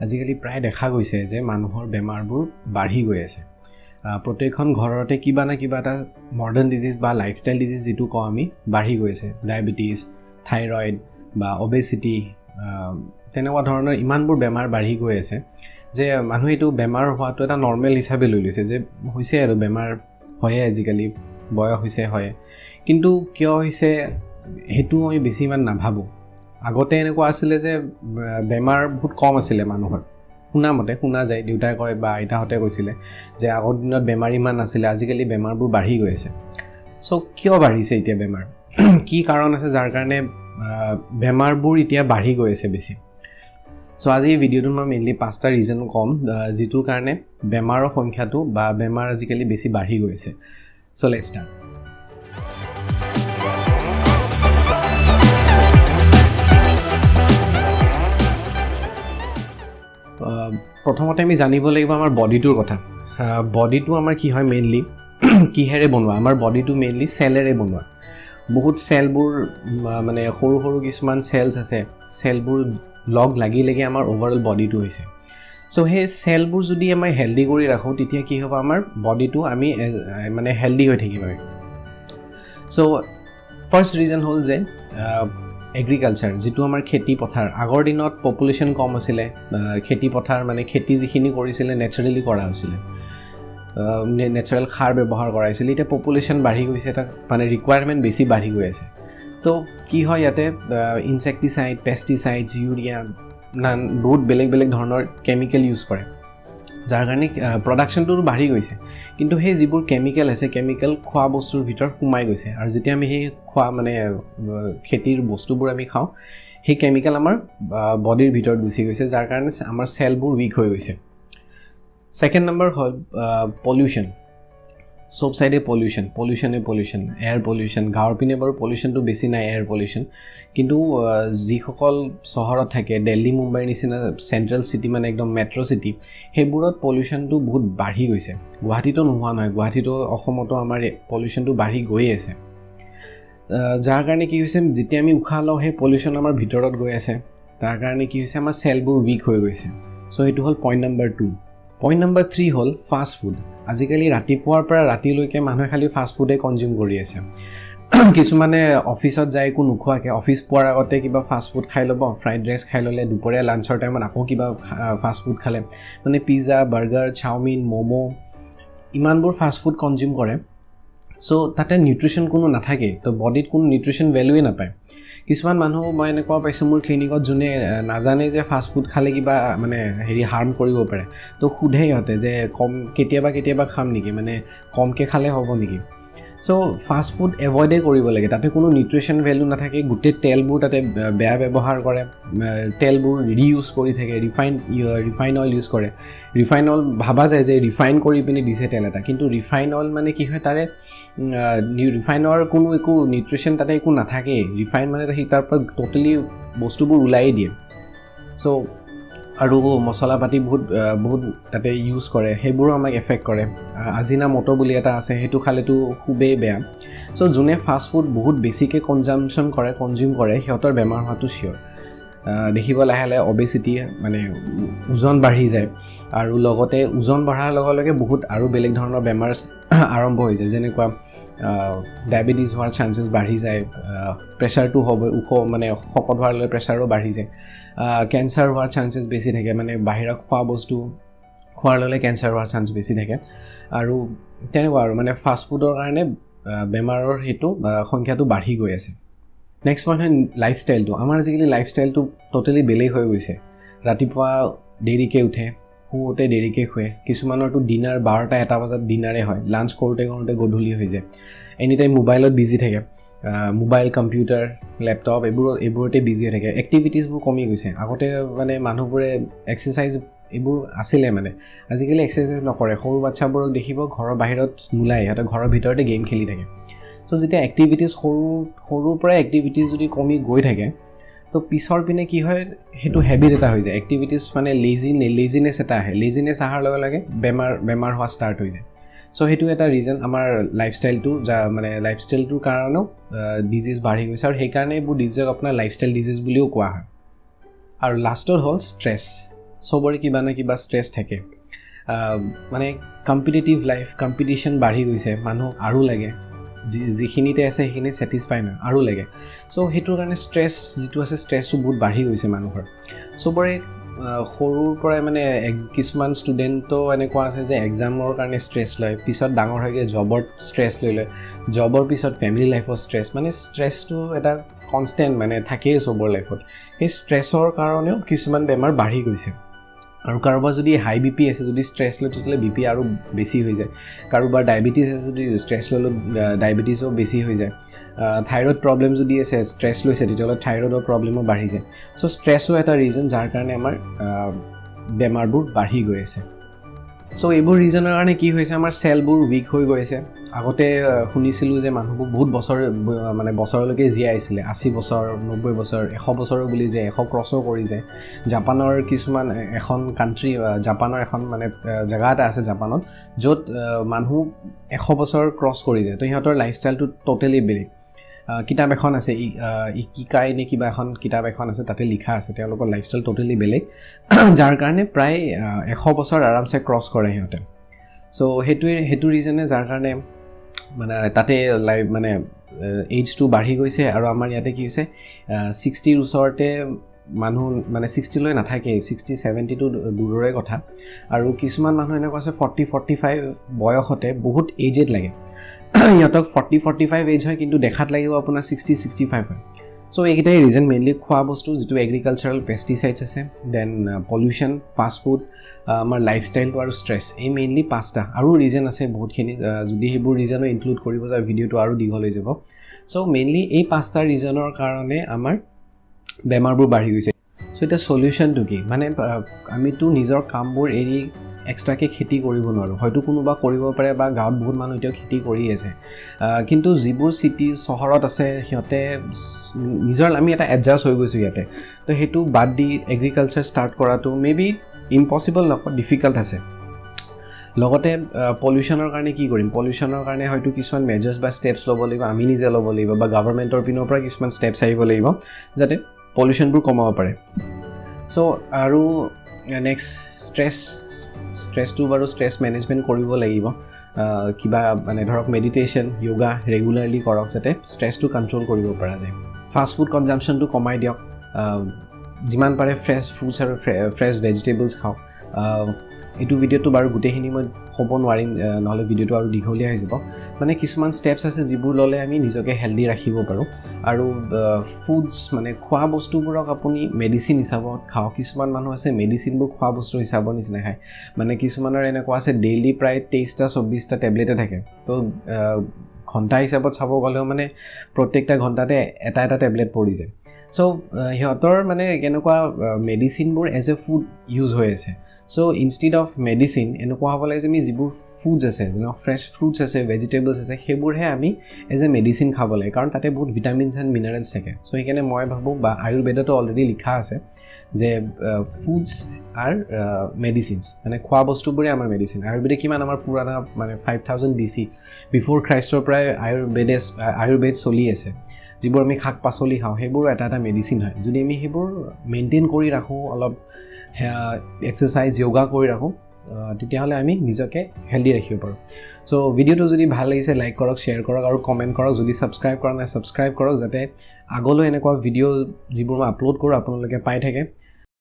আজিকালি প্ৰায় দেখা গৈছে যে মানুহৰ বেমাৰবোৰ বাঢ়ি গৈ আছে প্ৰত্যেকখন ঘৰতে কিবা না কিবা এটা মডাৰ্ণ ডিজিজ বা লাইফষ্টাইল ডিজিজ যেটো কওঁ আমি বাঢ়ি গৈ আছে ডায়াবেটিছ থাইৰয়েড বা অবেচিটি তেনেকুৱা ধৰণৰ ইমানবোৰ বেমাৰ বাঢ়ি গৈ আছে যে মানুহ এইটো বেমাৰ হোৱাটো এটা নৰ্মেল হিচাপে লৈ লৈছে যে হৈছে আৰু বেমাৰ হয় আজিকালি বয়স হৈছে হয় কিন্তু কিয় হৈছে হেতু আমি বেছি মান নাভাবো আগতে এনেকুৱা আছিল যে বেমাৰ বহুত কম আছিল মানুহৰ শুনা যায় দেউতাই কয় বা আইতাহঁতে কৈছিলে যে আগৰ দিনত বেমাৰ ইমান নাছিল আজিকালি বেমাৰবোৰ বাঢ়ি গৈ আছে সো কিয় বাঢ়িছে এতিয়া বেমাৰ কি কাৰণ আছে যাৰ কাৰণে বেমাৰবোৰ এতিয়া বাঢ়ি গৈ আছে বেছি সো আজি এই ভিডিওটোত মই মেইনলি 5টা ৰিজন কম যিটোৰ কাৰণে বেমাৰৰ সংখ্যাটো বা বেমাৰ আজিকালি বেছি বাঢ়ি গৈ আছে সো লেটস ষ্টাৰ্ট প্ৰথমতে আমি জানিব লাগিব আমাৰ বডিটোৰ কথা বডিটো আমাৰ কি হয় মেইনলি কিহেৰে বনোৱা আমাৰ বডিটো মেইনলি সেলেৰে বনোৱা বহুত সেলবোৰ মানে সৰু সৰু কিছুমান সেলস আছে সেলবোৰ লগ লাগি লাগি আমাৰ ওভাৰঅল বডিটো হৈছে সো সেই সেলবোৰ যদি আমি হেলদি কৰি ৰাখো তেতিয়া কি হ'ব আমাৰ বডিটো আমি মানে হেলদি হৈ থাকিব সো ফাৰ্স্ট ৰিজন হ'ল যে এগ্ৰিকালচাৰ যেটো আমাৰ খেতি পথাৰ আগৰ দিনত পপুলেশন কম আছিল খেতি পথাৰ মানে খেতি যিখিনি কৰিছিল নেচাৰেলি কৰা হৈছিল নেচাৰেল খাৰ ব্যৱহাৰ কৰাইছিল এতিয়া পপুলেশন বাঢ়ি গৈছে এটা মানে ৰিকুৱায়াৰমেন্ট বেছি বাঢ়ি গৈ আছে তো কি হয় ইয়াতে ইনসেক্টিসাইড পেস্টিসাইডস ইউৰিয়া বহুত বেলেগ বেলেগ ধৰণৰ কেমিকেল ইউজ কৰে যাৰ কাৰণে প্ৰডাকশনটো বাঢ়ি গৈছে কিন্তু সেই যিবোৰ কেমিকেল আছে কেমিকেল খোৱা বস্তুৰ ভিতৰত সোমাই গৈছে আৰু যেতিয়া আমি সেই খোৱা মানে খেতিৰ বস্তুবোৰ আমি খাওঁ সেই কেমিকেল আমাৰ বডিৰ ভিতৰত গুচি গৈছে যাৰ কাৰণে আমাৰ সেলবোৰ উইক হৈ গৈছে সেকেন্ড নম্বৰ হ'ল পলিউশন সব সাইডে পলিউশন এয়াৰ পলিউশন গাঁৱৰ পিনে বাৰু পলিউশনটো বেছি নাই এয়াৰ পলিউশন কিন্তু যিসকল চহৰত থাকে দিল্লী মুম্বাইৰ নিচিনা সেন্ট্ৰেল সিটি মানে একদম মেট্ৰ সিটি হেবোৰত পলিউশনটো বহুত বাঢ়ি গৈছে গুৱাহাটীতো নোহোৱা নহয় গুৱাহাটীতো অসমতো আমাৰ পলিউশনটো বাঢ়ি গৈ আছে যাৰ কাৰণে কি হৈছে যেতিয়া আমি উশাহ লওঁ সেই পলিউশন আমাৰ ভিতৰত গৈ আছে তাৰ কাৰণে কি হৈছে আমাৰ সেলবোৰ উইক হৈ গৈছে সো এটো হ'ল পইণ্ট নম্বৰ 2 পইণ্ট নম্বৰ 3 হ'ল ফাষ্ট ফুড আজিকালি ৰাতিপুৱাৰ পৰা ৰাতিলৈকে মানুহে খালি ফাষ্ট ফুডে কনজিউম কৰি আছে কিছুমানে অফিসত যায় কো নোখোৱাকে অফিস পোৱাৰ আগতে কিবা ফাষ্ট ফুড খাই ল'ব ফ্ৰাইড ৰাইচ খাই ল'লে দুপৰীয়া লাঞ্চৰ টাইমত আকৌ কিবা ফাষ্ট ফুড খালে মানে পিজ্জা বাৰ্গাৰ চাওমিন মোমো ইমানবোৰ ফাষ্ট ফুড কনজিউম কৰে সো তাতে নিউট্ৰিশন কোনো নাথাকে তো বডিত কোনো নিউট্ৰিশন ভ্যালুৱে নাপায় কিছুমান মানুহ মই এনেকুৱা পাইছো মোৰ ক্লিনিকত জুনে নাজানে যে ফাষ্ট ফুড খালে কিবা মানে হেৰি হাৰ্ম কৰিব পাৰে তো খুধে হতে যে কম কেতিয়াবা খাম নেকি মানে কমকে খালে হ'ব নেকি সো ফাষ্ট ফুড এভয়েড কৰিব লাগে তাতে কোনো নিউট্ৰিশন ভ্যালু নাথাকে গুটে তেলবোৰ তাতে বেয়া ব্যৱহাৰ কৰে তেলবোৰ ৰিইউজ কৰি থাকে ৰিফাইন অইল ইউজ কৰে ৰিফাইন অইল ভাবা যায় যে ৰিফাইন কৰি পিনি দিছে তেল এটা কিন্তু ৰিফাইন অইল মানে কি হয় তাৰে ৰিফাইনৰ কোনো একো নিউট্ৰিশন তাতে একো নাথাকে ৰিফাইন মানে তাৰ পৰা টোটালি বস্তুবোৰ উলাই দিয়ে সো আৰু মছলা পাতি বহুত তাতে ইউজ কৰে হেবোৰ আমাক এফেক্ট কৰে আজিনা মটো বুলি এটা আছে হেতু খালেটো খুবে বেয়া সো জুনে ফাষ্ট ফুড বহুত বেছিকে কনজিউম কৰে হিহঁতৰ বেমাৰ হোৱাটো শিওৰ দেখিব লাহে অবেচিটি মানে ওজন বাঢ়ি যায় আৰু লগতে ওজন বঢ়াৰ লগে লগে বহুত আৰু বেলেগ ধৰণৰ বেমাৰ আৰম্ভ হৈ যায় যেনেকুৱা ডায়াবেটিছ হোৱাৰ চান্সেস বাঢ়ি যায় প্ৰেছাৰটো হ'ব উখ মানে শকত হোৱাৰ লগে প্ৰেছাৰো বাঢ়ি যায় ক্যান্সাৰ হোৱাৰ চান্সেস বেছি থাকে মানে বাহিৰা খোৱা বস্তু খোৱাৰ লগে ক্যান্সাৰ হোৱাৰ চান্স বেছি থাকে আৰু তেনেকুৱা আৰু মানে ফাষ্ট ফুডৰ কাৰণে বেমাৰৰ হেতু সংখ্যাটো বাঢ়ি গৈ আছে নেক্সট পইণ্ট হয় লাইফষ্টাইলটো আমাৰ আজিকালি লাইফষ্টাইলটো টোটালি বেলেগ হৈ গৈছে ৰাতিপুৱা দেৰিকে উঠে শুওঁতে দেৰিকে শুৱে কিছুমানৰটো ডিনাৰ 12টা 1টা বজাত ডিনাৰে হয় লাঞ্চ কৰোঁতে গধূলি হৈ যায় এনি টাইম মোবাইলত বিজি থাকে মোবাইল কম্পিউটাৰ ল্যাপটপ এইবোৰতে বিজি হৈ থাকে এক্টিভিটিজবোৰ কমি গৈছে আগতে মানে মানুহবোৰে এক্সাৰসাইজ এইবোৰ আছিলে মানে আজিকালি এক্সাৰসাইজ নকৰে সৰু বাচ্চাবোৰক দেখিব ঘৰৰ বাহিৰত নুলাই এটা ঘৰৰ ভিতৰতে গেম খেলি থাকে সো যেতিয়া এক্টিভিটিজ সৰুৰ পৰা এক্টিভিটিজ যদি কমি গৈ থাকে তো পিছৰ পিনে কি হয় হেতু হেবিট এটা হৈ যায় এক্টিভিটিজ মানে লেজিনেস এটা আহে লেজিনেস আহাৰ লগে লগে বেমাৰ হোৱা ষ্টাৰ্ট হৈ যায় সো হেতু এটা ৰিজন আমাৰ লাইফষ্টাইলটো মানে লাইফষ্টাইলটোৰ কাৰণেও ডিজিজ বাঢ়ি গৈছে আৰু সেই কাৰণে এইবোৰ ডিজিজক আপোনাৰ লাইফষ্টাইল ডিজিজ বুলিও কোৱা হয় আৰু লাষ্টৰ হ'ল ষ্ট্ৰেছ সবৰে কিবা না কিবা ষ্ট্ৰেছ থাকে মানে কম্পিটিটিভ লাইফ কম্পিটিশ্যন বাঢ়ি গৈছে মানুহক আৰু লাগে যিখিনিতে আছে সেইখিনি ছেটিছফাই নহয় আৰু লাগে চ' সেইটোৰ কাৰণে ষ্ট্ৰেছ যিটো আছে ষ্ট্ৰেছটো বহুত বাঢ়ি গৈছে মানুহৰ চবৰে সৰুৰ পৰাই মানে কিছুমান ষ্টুডেণ্টো এনেকুৱা আছে যে এক্সামৰ কাৰণে ষ্ট্ৰেছ লয় পিছত ডাঙৰ হয়গৈ জবত ষ্ট্ৰেছ লৈ লয় জবৰ পিছত ফেমিলি লাইফৰ ষ্ট্ৰেছ মানে ষ্ট্ৰেছটো এটা কনষ্টেণ্ট মানে থাকেই চবৰ লাইফত সেই ষ্ট্ৰেছৰ কাৰণেও কিছুমান বেমাৰ বাঢ়ি গৈছে আৰু কাৰোবাৰ যদি হাই বিপি আছে যদি ষ্ট্ৰেছ লয় তেতিয়াহ'লে বিপি আৰু বেছি হৈ যায় কাৰোবাৰ ডায়েবেটিছ আছে যদি ষ্ট্ৰেছ ল'লে ডায়েবেটিছো বেছি হৈ যায় থাইৰয়ড প্ৰব্লেম যদি আছে ষ্ট্ৰেছ লৈছে তেতিয়াহ'লে থাইৰয়ডৰ প্ৰব্লেমো বাঢ়ি যায় চ' ষ্ট্ৰেছো এটা ৰিজন যাৰ কাৰণে আমাৰ বেমাৰবোৰ বাঢ়ি গৈ আছে চ' এইবোৰ ৰিজনৰ কাৰণে কি হৈছে আমাৰ চেলবোৰ উইক হৈ গৈ আছে আগতে শুনিছিলোঁ যে মানুহবোৰ বহুত বছৰ মানে বছৰলৈকে জীয়াই আছিলে 80 বছৰ 90 বছৰ 100 বছৰো বুলি যে 100 ক্ৰছো কৰি যায় জাপানৰ কিছুমান এখন কাণ্ট্ৰি জাপানৰ এখন মানে জেগা এটা আছে জাপানত য'ত মানুহ 100 বছৰ ক্ৰছ কৰি যায় তো সিহঁতৰ লাইফষ্টাইলটো টোটেলি বেলেগ কিতাপ এখন আছে ইকিকাই নে কিবা এখন কিতাপ এখন আছে তাতে লিখা আছে তেওঁলোকৰ লাইফষ্টাইল টোটেলি বেলেগ যাৰ কাৰণে প্ৰায় 100 বছৰ আৰামছে ক্ৰছ কৰে সিহঁতে চ' সেইটো ৰিজনে যাৰ কাৰণে মানে তাতে লাইফ মানে এইজটো বাঢ়ি গৈছে আৰু আমাৰ ইয়াতে কি হৈছে 60ৰ ওচৰতে মানুহ মানে 60 লৈ নাথাকে 60 70 টো দূৰৰে কথা আৰু কিছুমান মানুহ এনেকুৱা আছে 40 45 বয়সতে বহুত এজেড লাগে ইহঁতক 40 45 এজ হয় কিন্তু দেখাত লাগিব আপোনাৰ 60 65 হয় চ' এইকেইটাই ৰিজন মেইনলি খোৱা বস্তু যিটো এগ্ৰিকালচাৰেল পেষ্টিচাইডছ আছে দেন পলিউশ্যন ফাষ্ট ফুড আমাৰ লাইফষ্টাইলটো আৰু ষ্ট্ৰেছ এই মেইনলি 5টা আৰু ৰিজন আছে বহুতখিনি যদি সেইবোৰ ৰিজনো ইনক্লুড কৰিব যায় ভিডিঅ'টো আৰু দীঘল হৈ যাব চ' মেইনলি এই 5টা ৰিজনৰ কাৰণে আমাৰ বেমাৰবোৰ বাঢ়ি গৈছে চ' এতিয়া সলিউশ্যনটো কি মানে আমিতো নিজৰ কামবোৰ এৰি এক্সট্ৰাকৈ খেতি কৰিব নোৱাৰোঁ হয়তো কোনোবা কৰিব পাৰে বা গাঁৱত বহুত মানুহ এতিয়াও খেতি কৰি আছে কিন্তু যিবোৰ চিটি চহৰত আছে সিহঁতে নিজৰ আমি এটা এডজাষ্ট হৈ গৈছোঁ ইয়াতে তো সেইটো বাদ দি এগ্ৰিকালচাৰ ষ্টাৰ্ট কৰাটো মেবি ইম্পচিবল নকওঁ ডিফিকাল্ট আছে লগতে পলিউশ্যনৰ কাৰণে কি কৰিম পলিউশ্যনৰ কাৰণে হয়তো কিছুমান মেজাৰ্ছ বা ষ্টেপছ ল'ব লাগিব আমি নিজে ল'ব লাগিব বা গভৰ্ণমেণ্টৰ পিনৰ পৰা কিছুমান ষ্টেপছ আহিব লাগিব যাতে পলিউশ্যনবোৰ কমাব পাৰে চ' আৰু নেক্সট ষ্ট্ৰেছটো বাৰু ষ্ট্ৰেছ মেনেজমেণ্ট কৰিব লাগিব কিবা মানে ধৰক মেডিটেশ্যন য়োগা ৰেগুলাৰলি কৰক যাতে ষ্ট্ৰেছটো কণ্ট্ৰল কৰিব পৰা যায় ফাষ্ট ফুড কনজাম্পশ্যনটো কমাই দিয়ক যিমান পাৰে ফ্ৰেছ ফ্ৰুটছ আৰু ফ্ৰেছ ভেজিটেবলছ খাওক এইটো ভিডিঅ'টো বাৰু গোটেইখিনি মই ক'ব নোৱাৰিম নহ'লে ভিডিঅ'টো আৰু দীঘলীয়া হৈ যাব মানে কিছুমান ষ্টেপছ আছে যিবোৰ ল'লে আমি নিজকে হেল্ডি ৰাখিব পাৰোঁ আৰু ফুডছ মানে খোৱা বস্তুবোৰক আপুনি মেডিচিন হিচাপত খাওক কিছুমান মানুহ আছে মেডিচিনবোৰ খোৱা বস্তু হিচাপৰ নিচিনা খায় মানে কিছুমানৰ এনেকুৱা আছে ডেইলি প্ৰায় 23টা 24টা টেবলেটে থাকে তো ঘণ্টা হিচাপত চাব গ'লেও মানে প্ৰত্যেকটা ঘণ্টাতে এটা টেবলেট পৰি যায় চ' সিহঁতৰ মানে কেনেকুৱা মেডিচিনবোৰ এজ এ ফুড ইউজ হৈ আছে চ' ইনষ্টিড অফ মেডিচিন এনেকুৱা হ'ব লাগে যে আমি যিবোৰ ফুডছ আছে ফ্ৰেছ ফ্ৰুটছ আছে ভেজিটেবলছ আছে সেইবোৰহে আমি এজ এ মেডিচিন খাব লাগে কাৰণ তাতে বহুত ভিটামিনছ এণ্ড মিনাৰেলছ থাকে চ' সেইকাৰণে মই ভাবোঁ বা আয়ুৰ্বেদতো অলৰেডি লিখা আছে যে ফুডছ আৰ মেডিচিনছ মানে খোৱা বস্তুবোৰে আমাৰ মেডিচিন আয়ুৰ্বেদে কিমান আমাৰ পুৰাণা মানে 5000 BC বিফ'ৰ খ্ৰাইষ্টৰ পৰাই আয়ুৰ্বেদ চলি আছে যিবোৰ আমি শাক পাচলি খাওঁ সেইবোৰ এটা মেডিচিন হয় যদি আমি সেইবোৰ মেইনটেইন কৰি ৰাখোঁ অলপ এক্সাৰচাইজ য়োগা কৰি ৰাখোঁ তেতিয়াহ'লে আমি নিজকে হেল্ডি ৰাখিব পাৰোঁ চ' ভিডিঅ'টো যদি ভাল লাগিছে লাইক কৰক শ্বেয়াৰ কৰক আৰু কমেণ্ট কৰক যদি ছাবস্ক্ৰাইব কৰা নাই ছাবস্ক্ৰাইব কৰক যাতে আগলৈ এনেকুৱা ভিডিঅ' যিবোৰ মই আপলোড কৰোঁ আপোনালোকে পাই থাকে